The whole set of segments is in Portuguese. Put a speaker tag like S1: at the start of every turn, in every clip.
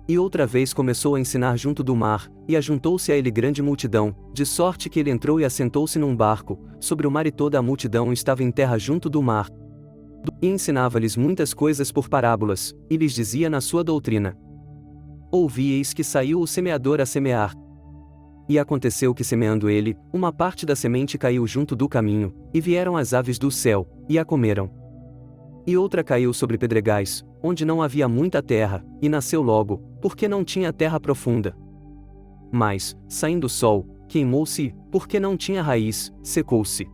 S1: E outra vez começou a ensinar junto do mar, e ajuntou-se a ele grande multidão, de sorte que ele entrou e assentou-se num barco, sobre o mar, e toda a multidão estava em terra junto do mar. E ensinava-lhes muitas coisas por parábolas, e lhes dizia na sua doutrina: Ouvi, eis que saiu o semeador a semear. E aconteceu que, semeando ele, uma parte da semente caiu junto do caminho, e vieram as aves do céu, e a comeram. E outra caiu sobre pedregais, onde não havia muita terra, e nasceu logo, porque não tinha terra profunda. Mas, saindo o sol, queimou-se, porque não tinha raiz, secou-se.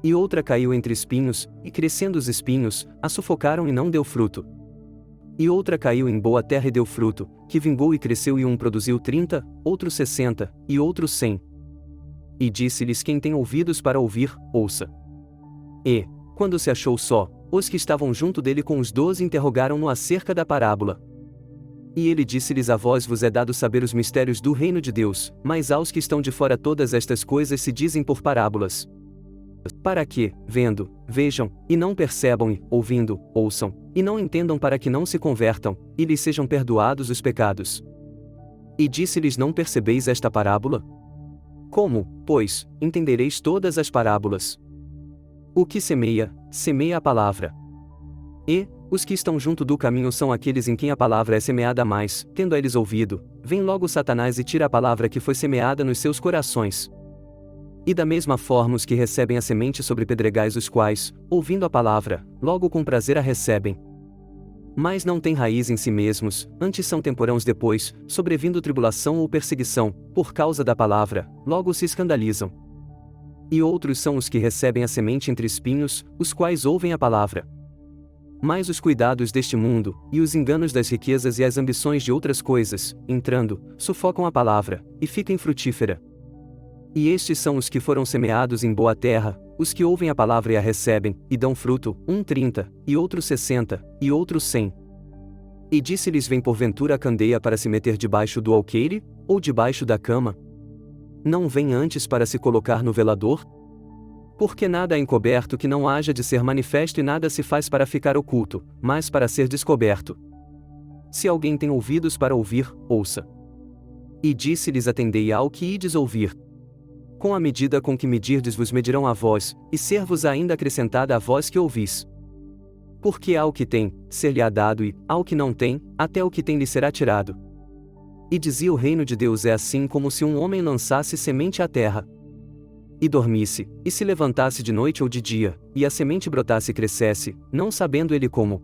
S1: E outra caiu entre espinhos, e crescendo os espinhos, a sufocaram e não deu fruto. E outra caiu em boa terra e deu fruto, que vingou e cresceu, e um produziu 30, outro 60, e outro 100. E disse-lhes: quem tem ouvidos para ouvir, ouça. E, quando se achou só, os que estavam junto dele com os 12 interrogaram-no acerca da parábola. E ele disse-lhes: a vós vos é dado saber os mistérios do reino de Deus, mas aos que estão de fora todas estas coisas se dizem por parábolas. Para que, vendo, vejam, e não percebam, e, ouvindo, ouçam, e não entendam, para que não se convertam, e lhes sejam perdoados os pecados. E disse-lhes: não percebeis esta parábola? Como, pois, entendereis todas as parábolas? O que semeia, semeia a palavra. E, os que estão junto do caminho são aqueles em quem a palavra é semeada, mais, tendo eles ouvido, vem logo Satanás e tira a palavra que foi semeada nos seus corações. E da mesma forma os que recebem a semente sobre pedregais, os quais, ouvindo a palavra, logo com prazer a recebem. Mas não têm raiz em si mesmos, antes são temporãos, depois, sobrevindo tribulação ou perseguição, por causa da palavra, logo se escandalizam. E outros são os que recebem a semente entre espinhos, os quais ouvem a palavra. Mas os cuidados deste mundo, e os enganos das riquezas e as ambições de outras coisas, entrando, sufocam a palavra, e fica infrutífera. E estes são os que foram semeados em boa terra, os que ouvem a palavra e a recebem, e dão fruto, um 30, e outro 60, e outro 100. E disse-lhes: vem porventura a candeia para se meter debaixo do alqueire, ou debaixo da cama? Não vem antes para se colocar no velador? Porque nada é encoberto que não haja de ser manifesto, e nada se faz para ficar oculto, mas para ser descoberto. Se alguém tem ouvidos para ouvir, ouça. E disse-lhes: atendei ao que ides ouvir. Com a medida com que medirdes vos medirão a vós, e ser-vos ainda acrescentada a vós que ouvis. Porque ao que tem, ser-lhe-á dado, e, ao que não tem, até o que tem lhe será tirado. E dizia: o reino de Deus é assim como se um homem lançasse semente à terra. E dormisse, e se levantasse de noite ou de dia, e a semente brotasse e crescesse, não sabendo ele como.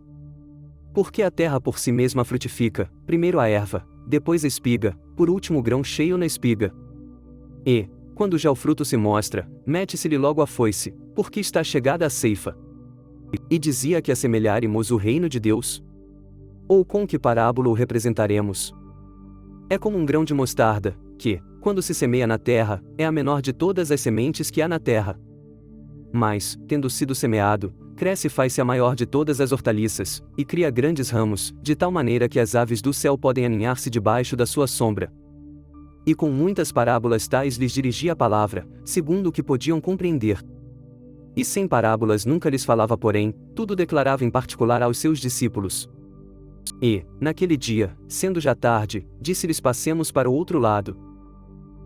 S1: Porque a terra por si mesma frutifica, primeiro a erva, depois a espiga, por último o grão cheio na espiga. E, quando já o fruto se mostra, mete-se-lhe logo a foice, porque está chegada a ceifa. E dizia: que assemelharemos o reino de Deus? Ou com que parábola o representaremos? É como um grão de mostarda, que, quando se semeia na terra, é a menor de todas as sementes que há na terra. Mas, tendo sido semeado, cresce e faz-se a maior de todas as hortaliças, e cria grandes ramos, de tal maneira que as aves do céu podem aninhar-se debaixo da sua sombra. E com muitas parábolas tais lhes dirigia a palavra, segundo o que podiam compreender. E sem parábolas nunca lhes falava, porém, tudo declarava em particular aos seus discípulos. E, naquele dia, sendo já tarde, disse-lhes: passemos para o outro lado.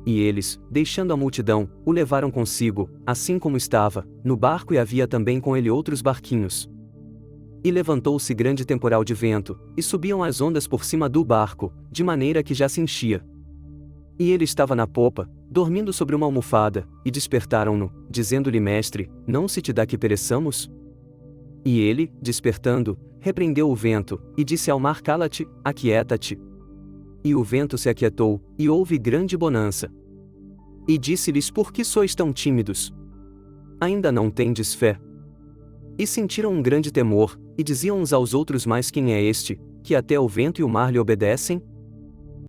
S1: E eles, deixando a multidão, o levaram consigo, assim como estava, no barco, e havia também com ele outros barquinhos. E levantou-se grande temporal de vento, e subiam as ondas por cima do barco, de maneira que já se enchia. E ele estava na popa, dormindo sobre uma almofada, e despertaram-no, dizendo-lhe: mestre, não se te dá que pereçamos? E ele, despertando, repreendeu o vento, e disse ao mar: cala-te, aquieta-te. E o vento se aquietou, e houve grande bonança. E disse-lhes: por que sois tão tímidos? Ainda não tendes fé? E sentiram um grande temor, e diziam uns aos outros: mas quem é este, que até o vento e o mar lhe obedecem?